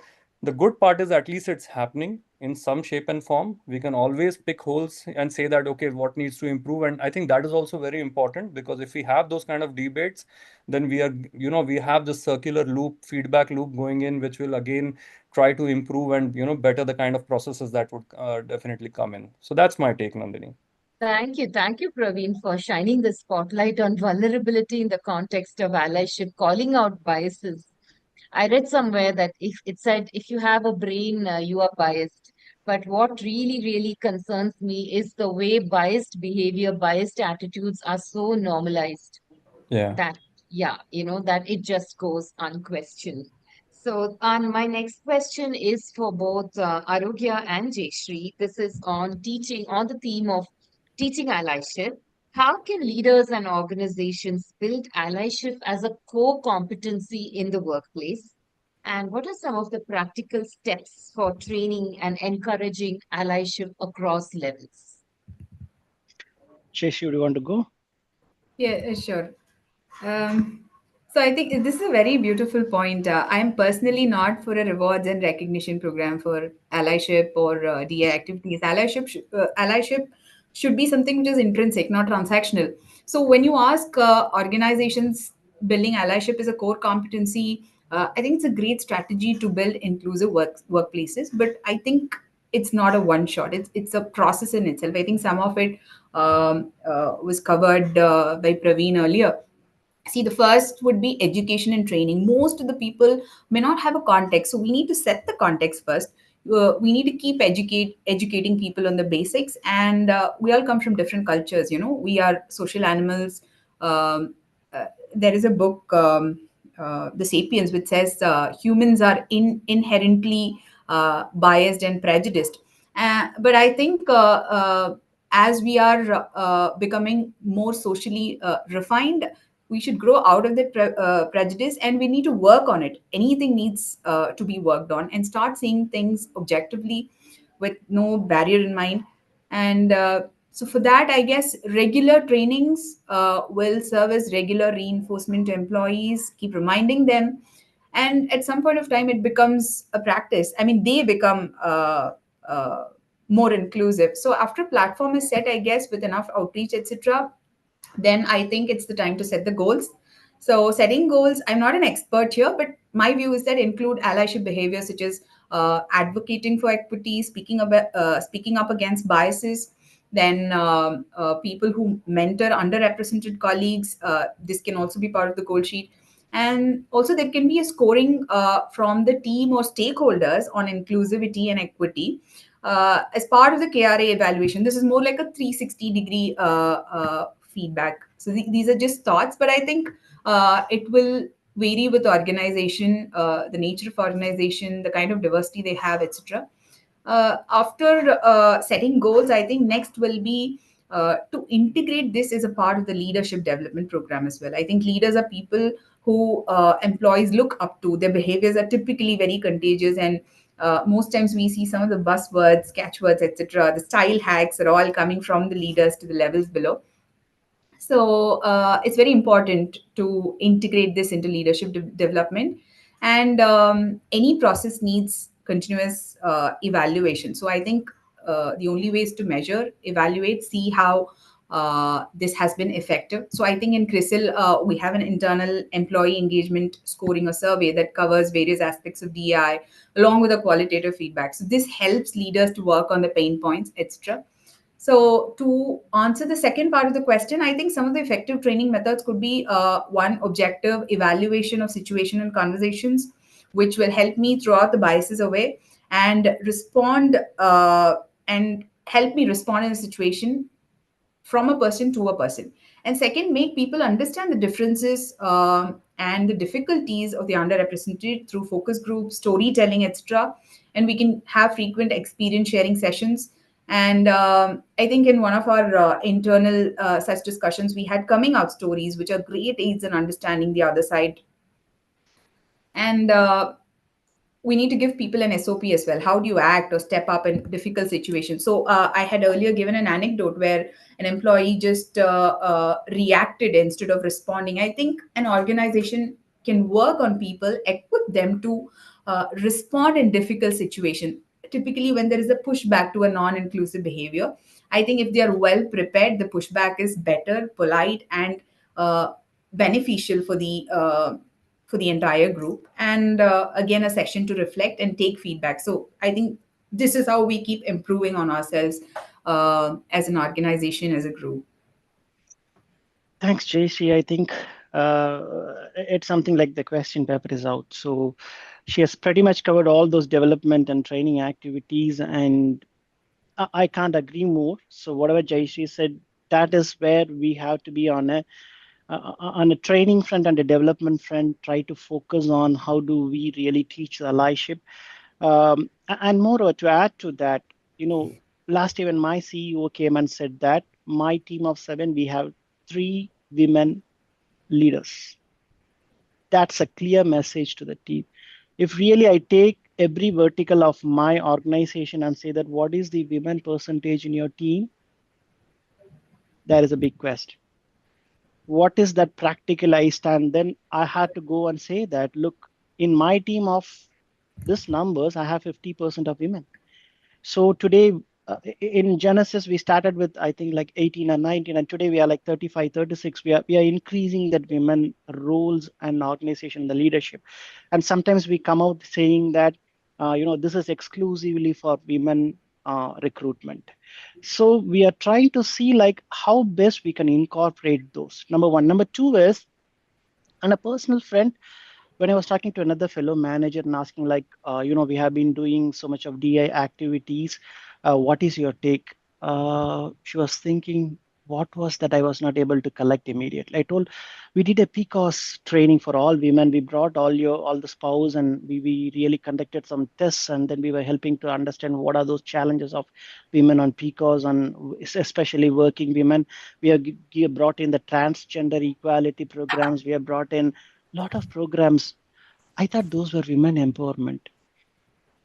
S3: The good part is at least it's happening in some shape and form. We can always pick holes and say that, okay, what needs to improve? And I think that is also very important, because if we have those kind of debates, then we are, we have this circular loop, feedback loop going in, which will again try to improve and, better the kind of processes that would definitely come in. So that's my take, Nandini.
S2: Thank you, Praveen, for shining the spotlight on vulnerability in the context of allyship, calling out biases. I read somewhere that if it said if you have a brain, you are biased. But what really, really concerns me is the way biased behavior, biased attitudes are so normalized
S3: Yeah.
S2: that, yeah, that it just goes unquestioned. So, and my next question is for both Arogya and Jayshree. This is on teaching, on the theme of teaching allyship. How can leaders and organizations build allyship as a core competency in the workplace? And what are some of the practical steps for training and encouraging allyship across levels?
S4: Shesh, you want to go?
S5: Yeah, sure. Um, so I think this is a very beautiful point. I am personally not for a rewards and recognition program for allyship or DA activities. Allyship should be something which is intrinsic, not transactional. So when you ask organizations, building allyship is a core competency. I think it's a great strategy to build inclusive workplaces. But I think it's not a one shot. It's a process in itself. I think some of it was covered by Praveen earlier. See, the first would be education and training. Most of the people may not have a context, so we need to set the context first. We need to keep educating people on the basics, and we all come from different cultures. We are social animals. um, uh, there is a book, the Sapiens, which says humans are inherently biased and prejudiced. But I think as we are becoming more socially refined, we should grow out of that prejudice, and we need to work on it. Anything needs to be worked on, and start seeing things objectively with no barrier in mind. And so for that, I guess regular trainings will serve as regular reinforcement to employees, keep reminding them, and at some point of time it becomes a practice. I mean, they become uh, more inclusive. So after platform is set, I guess, with enough outreach, etc., then I think it's the time to set the goals. So, setting goals, I'm not an expert here, but my view is that include allyship behavior such as advocating for equity, speaking up against biases. Then, people who mentor underrepresented colleagues, this can also be part of the goal sheet. And also, there can be a scoring from the team or stakeholders on inclusivity and equity as part of the KRA evaluation. This is more like a 360-degree feedback. So these are just thoughts, but I think it will vary with the organization, the nature of organization, the kind of diversity they have, etc. After setting goals, I think next will be to integrate this as a part of the leadership development program as well. I think leaders are people who employees look up to. Their behaviors are typically very contagious, and most times we see some of the buzzwords, catchwords, etc. The style hacks are all coming from the leaders to the levels below. So it's very important to integrate this into leadership development, and any process needs continuous evaluation. So I think the only way is to measure, evaluate, see how this has been effective. So I think in CRISIL, we have an internal employee engagement scoring, a survey that covers various aspects of DEI along with a qualitative feedback. So this helps leaders to work on the pain points, etc. So, to answer the second part of the question, I think some of the effective training methods could be one, objective evaluation of situation and conversations, which will help me throw out the biases away and respond and help me respond in a situation from a person to a person. And second, make people understand the differences and the difficulties of the underrepresented through focus groups, storytelling, etc. And we can have frequent experience sharing sessions. And I think in one of our internal such discussions, we had coming out stories, which are great aids in understanding the other side. And we need to give people an SOP as well. How do you act or step up in difficult situations? So I had earlier given an anecdote where an employee just reacted instead of responding. I think an organization can work on people, equip them to respond in difficult situation. Typically, when there is a pushback to a non-inclusive behavior, I think if they are well prepared, the pushback is better, polite, and beneficial for the entire group. And again, a section to reflect and take feedback. So I think this is how we keep improving on ourselves as an organization, as a group.
S4: Thanks, JC. I think it's something like the question paper is out. So she has pretty much covered all those development and training activities, and I can't agree more. So whatever JC said, that is where we have to be on a training front and a development front. Try to focus on how do we really teach the allyship. And moreover, to add to that, last year when my CEO came and said that my team of 7, we have 3 women leaders. That's a clear message to the team. If really I take every vertical of my organization and say that what is the women percentage in your team, there is a big question. What is that practicalized? And then I had to go and say that, look, in my team of this numbers, I have 50% of women. So today, in Genesis, we started with, I think, like 18 and 19, and today we are like 35, 36. We are increasing that women roles and organization, the leadership. And sometimes we come out saying that, this is exclusively for women recruitment. So we are trying to see like how best we can incorporate those. Number one. Number two is, on a personal front, when I was talking to another fellow manager and asking, like, we have been doing so much of DI activities. What is your take? She was thinking, what was that I was not able to collect immediately? I told, we did a PCOS training for all women. We brought all the spouse, and we really conducted some tests, and then we were helping to understand what are those challenges of women on PCOS, and especially working women. We have brought in the transgender equality programs. We have brought in lot of programs. I thought those were women empowerment.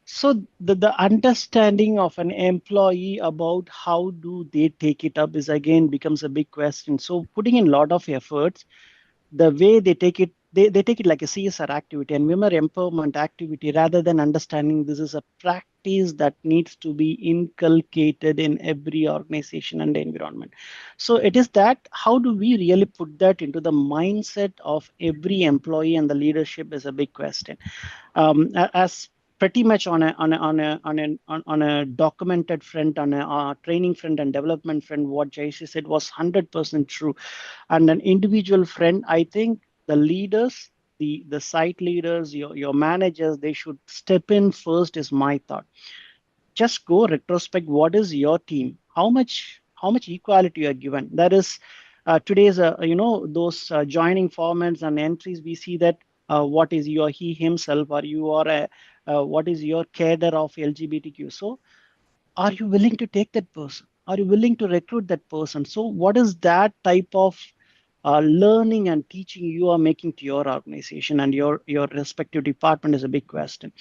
S4: So the understanding of an employee about how do they take it up is again becomes a big question. So putting in a lot of efforts, the way they take it, they take it like a CSR activity and women empowerment activity rather than understanding this is a practice that needs to be inculcated in every organization and environment. So it is that how do we really put that into the mindset of every employee and the leadership is a big question. As pretty much on a documented front, on a training front and development front, what JC said was 100% true. And an individual front, I think the leaders, the site leaders, your managers, they should step in first. Is my thought. Just go retrospect. What is your team? How much equality you are given? That is today's those joining formats and entries. We see that what is your he himself, or you are a what is your cadre of LGBTQ. So are you willing to take that person? Are you willing to recruit that person? So what is that type of learning and teaching you are making to your organization and your respective department is a big question.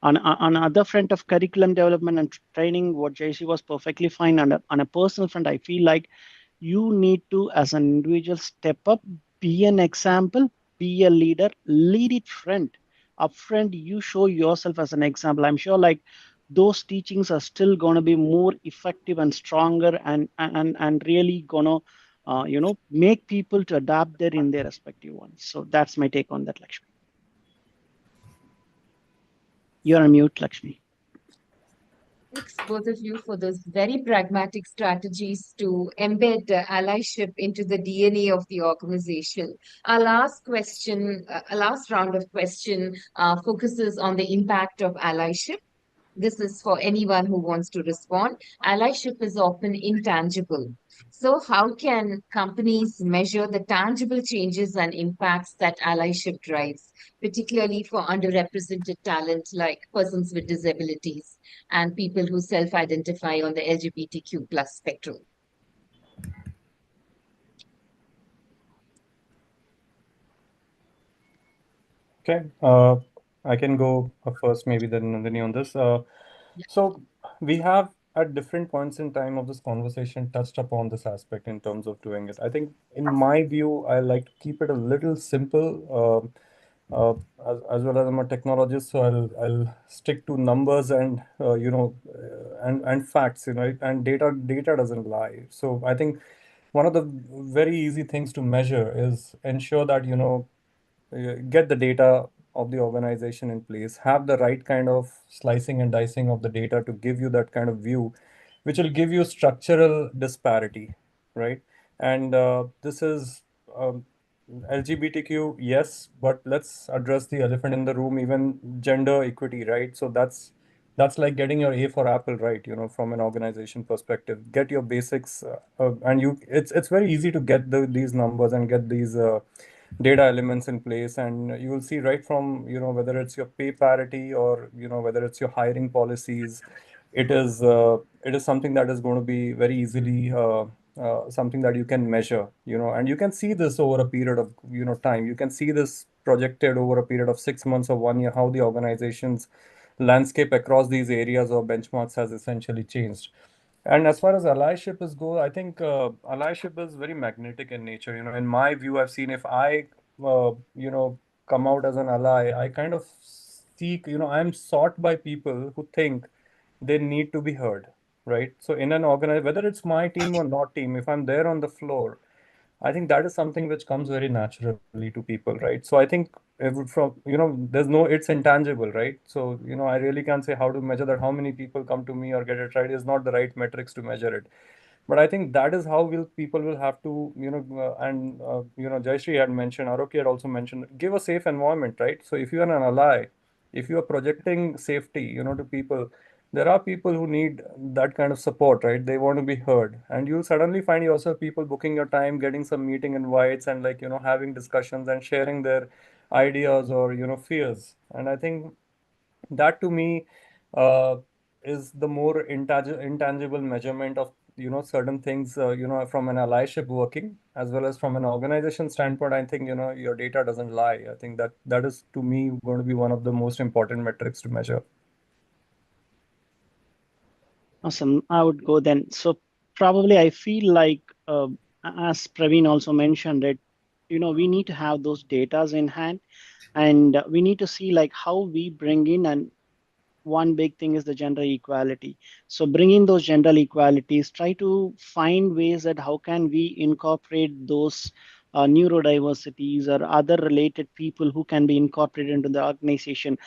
S4: On other front of curriculum development and training, what JC was perfectly fine. And on a personal front, I feel like you need to, as an individual, step up, be an example, be a leader, lead it front. Up front, you show yourself as an example. I'm sure like those teachings are still going to be more effective and stronger and really going to make people to adapt there in their respective ones. So that's my take on that, Lakshmi. You're on mute, Lakshmi.
S2: Thanks, both of you, for those very pragmatic strategies to embed allyship into the DNA of the organization. Our last round of question focuses on the impact of allyship. This is for anyone who wants to respond. Allyship is often intangible. So, how can companies measure the tangible changes and impacts that allyship drives, particularly for underrepresented talent like persons with disabilities and people who self identify on the LGBTQ plus spectrum?
S3: Okay, I can go first, maybe then Nandini on this. So we have at different points in time of this conversation touched upon this aspect in terms of doing it. I think, in my view, I like to keep it a little simple. uh, as well as I'm a technologist, so I'll stick to numbers and and facts, and data doesn't lie. So I think one of the very easy things to measure is ensure that get the data of the organization in place, have the right kind of slicing and dicing of the data to give you that kind of view, which will give you structural disparity, right? And this is LGBTQ, yes, but let's address the elephant in the room, even gender equity, right? So that's like getting your A for apple right, from an organization perspective. Get your basics, and it's very easy to get these numbers and get these data elements in place, and you will see right from whether it's your pay parity or whether it's your hiring policies. It is something that is going to be very easily something that you can measure, and you can see this over a period of time. You can see this projected over a period of 6 months or 1 year, how the organization's landscape across these areas or benchmarks has essentially changed. And as far as allyship is go, I think allyship is very magnetic in nature. In my view, I've seen if I, come out as an ally, I kind of seek, I'm sought by people who think they need to be heard, right? So in an organization, whether it's my team or not team, if I'm there on the floor, I think that is something which comes very naturally to people, right? So I think there's no, it's intangible, right? So, I really can't say how to measure that. How many people come to me or get it right is not the right metrics to measure it. But I think that is how people will have to, and Jayashree had mentioned, Aroki had also mentioned, give a safe environment, right? So if you are an ally, if you are projecting safety, to people, there are people who need that kind of support, right? They want to be heard, and you'll suddenly find yourself people booking your time, getting some meeting invites, and having discussions and sharing their ideas or fears. And I think that to me uh, is the more intangible measurement of certain things, from an allyship working as well as from an organization standpoint. I think your data doesn't lie. I think that is to me going to be one of the most important metrics to measure.
S4: Awesome. I would go then. So probably I feel like, as Praveen also mentioned it, we need to have those datas in hand, and we need to see like how we bring in, and one big thing is the gender equality. So bringing those gender equalities, try to find ways that how can we incorporate those neurodiversities or other related people who can be incorporated into the organization.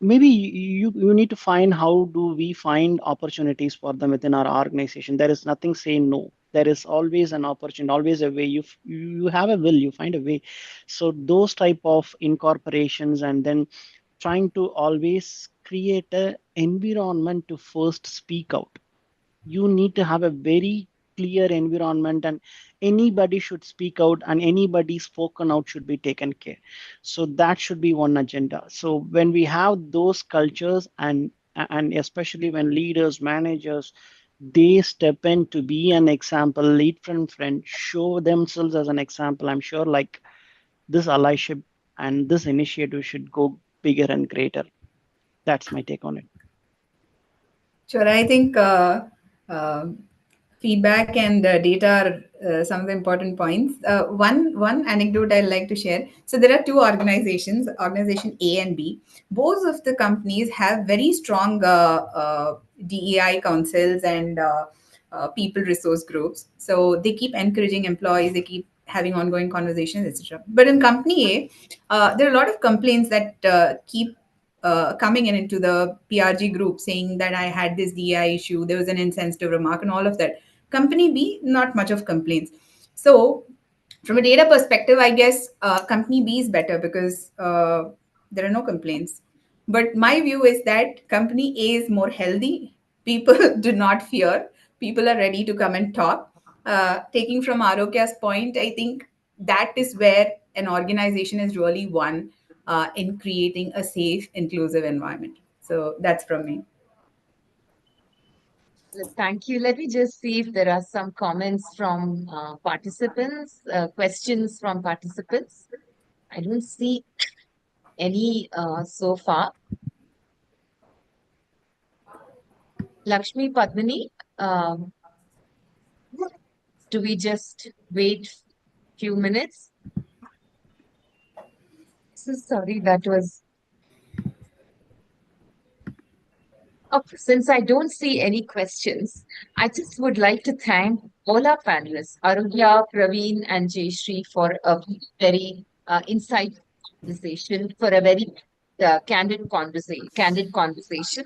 S4: Maybe you need to find how do we find opportunities for them within our organization. There is nothing saying no. There is always an opportunity, always a way. You have a will, you find a way. So those type of incorporations, and then trying to always create a environment to first speak out. You need to have a very clear environment, and anybody should speak out, and anybody spoken out should be taken care. So that should be one agenda. So when we have those cultures, and especially when leaders, managers, they step in to be an example, lead from friend, show themselves as an example, I'm sure like this allyship and this initiative should go bigger and greater. That's my take on it.
S5: Sure, I think feedback and data are some of the important points. One anecdote I'd like to share. So there are two organizations, organization A and B. Both of the companies have very strong DEI councils and people resource groups. So they keep encouraging employees. They keep having ongoing conversations, etc. But in company A, there are a lot of complaints that keep coming in into the PRG group saying that I had this DI issue, there was an insensitive remark, and all of that. Company B, not much of complaints. So, from a data perspective, I guess company B is better because there are no complaints. But my view is that company A is more healthy. People do not fear. People are ready to come and talk. Taking from Arokya's point, I think that is where an organization is really one in creating a safe, inclusive environment. So that's from me.
S2: Thank you. Let me just see if there are some comments from participants, questions from participants. I don't see any so far. Lakshmi Padmini, do we just wait few minutes? So sorry, that was. Since I don't see any questions, I just would like to thank all our panelists, Arugya, Praveen, and Jayashree, for a very insightful conversation, for a very candid conversation.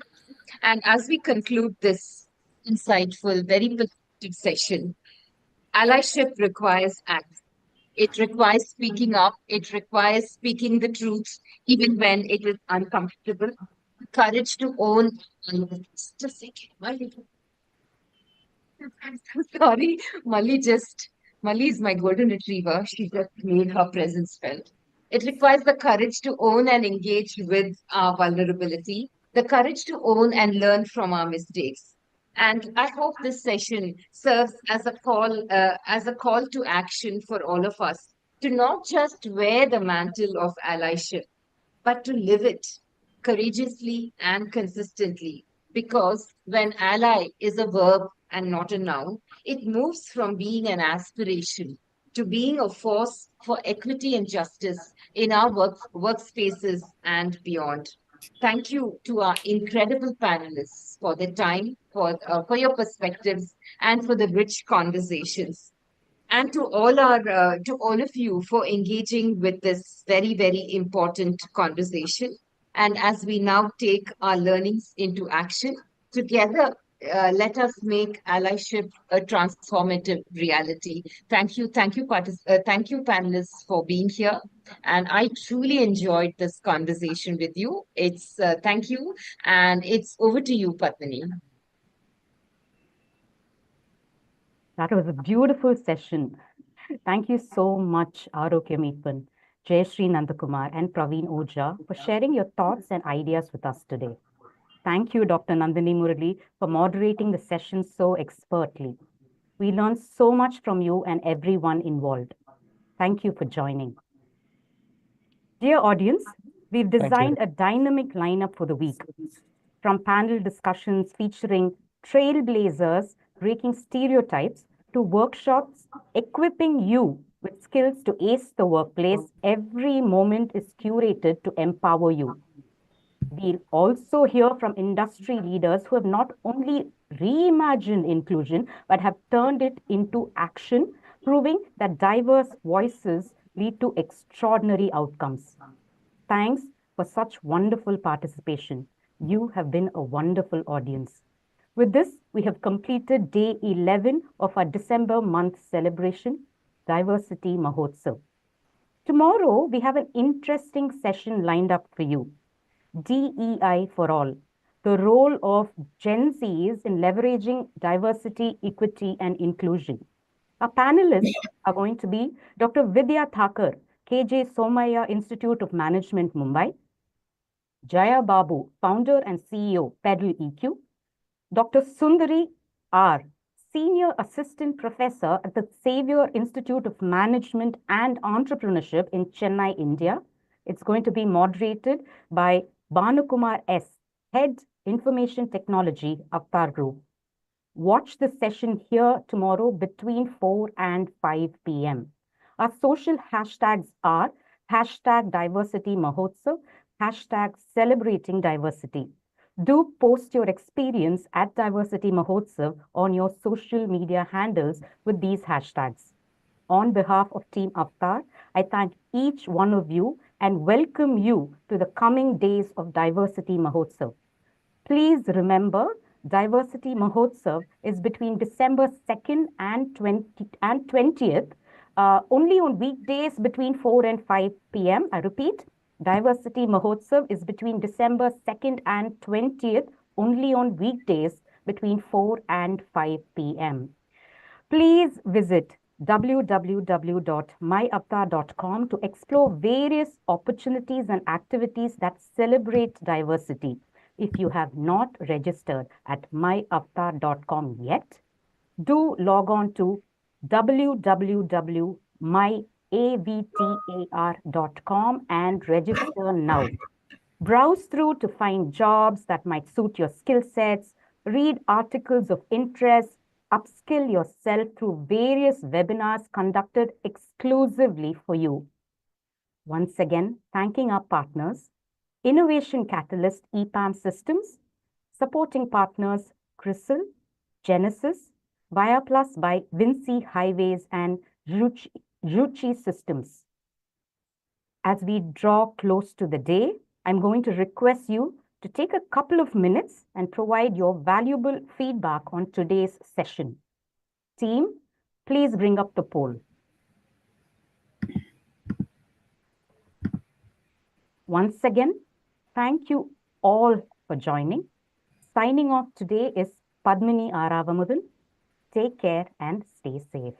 S2: And as we conclude this insightful, very productive session, allyship requires act. It requires speaking up. It requires speaking the truth, even when it is uncomfortable. Courage to own. Just a second. I'm so sorry. Mali is my golden retriever. She just made her presence felt. It requires the courage to own and engage with our vulnerability, the courage to own and learn from our mistakes. And I hope this session serves as a call to action for all of us to not just wear the mantle of allyship, but to live it courageously and consistently. Because when ally is a verb and not a noun, it moves from being an aspiration to being a force for equity and justice in our workspaces and beyond. Thank you to our incredible panelists for their time, for your perspectives, and for the rich conversations, and to all of you for engaging with this very important conversation. And as we now take our learnings into action together, let us make allyship a transformative reality. Thank you, panelists, for being here. And I truly enjoyed this conversation with you. It's thank you, and it's over to you, Padmini.
S1: That was a beautiful session. Thank you so much, Arokya Meepan, Jayashree Nandakumar, and Praveen Oja for sharing your thoughts and ideas with us today. Thank you, Dr. Nandini Murali, for moderating the session so expertly. We learned so much from you and everyone involved. Thank you for joining. Dear audience, we've designed a dynamic lineup for the week. From panel discussions featuring trailblazers breaking stereotypes to workshops equipping you with skills to ace the workplace, every moment is curated to empower you. We'll also hear from industry leaders who have not only reimagined inclusion, but have turned it into action, proving that diverse voices lead to extraordinary outcomes. Thanks for such wonderful participation. You have been a wonderful audience. With this, we have completed day 11 of our December month celebration, Diversity Mahotsav. Tomorrow, we have an interesting session lined up for you. DEI for all, the role of Gen Zs in leveraging diversity, equity, and inclusion. Our panelists are going to be Dr. Vidya Thakur, KJ Somaya Institute of Management, Mumbai; Jaya Babu, founder and CEO, Pedal EQ; Dr. Sundari R., Senior Assistant Professor at the Xavier Institute of Management and Entrepreneurship in Chennai, India. It's going to be moderated by Bhanukumar S., Head Information Technology, Avatar Group. Watch the session here tomorrow between 4 and 5 p.m. Our social hashtags are hashtag Diversity Mahotsav, hashtag Celebrating Diversity. Do post your experience at Diversity Mahotsav on your social media handles with these hashtags. On behalf of Team Avatar, I thank each one of you and welcome you to the coming days of Diversity Mahotsav. Please remember, Diversity Mahotsav is between December 2nd and 20th, only on weekdays between 4 and 5 p.m. I repeat, Diversity Mahotsav is between December 2nd and 20th, only on weekdays between 4 and 5 p.m. Please visit www.myavatar.com to explore various opportunities and activities that celebrate diversity. If you have not registered at myavatar.com yet, do log on to www.myavatar.com and register now. Browse through to find jobs that might suit your skill sets, read articles of interest, upskill yourself through various webinars conducted exclusively for you. Once again, thanking our partners, Innovation Catalyst EPAM Systems, supporting partners CRISIL, Genesis, ViaPlus by Vinci Highways and Ruchi Systems. As we draw close to the day, I'm going to request you to take a couple of minutes and provide your valuable feedback on today's session. Team, please bring up the poll. Once again, thank you all for joining. Signing off today is Padmini Aravamudan. Take care and stay safe.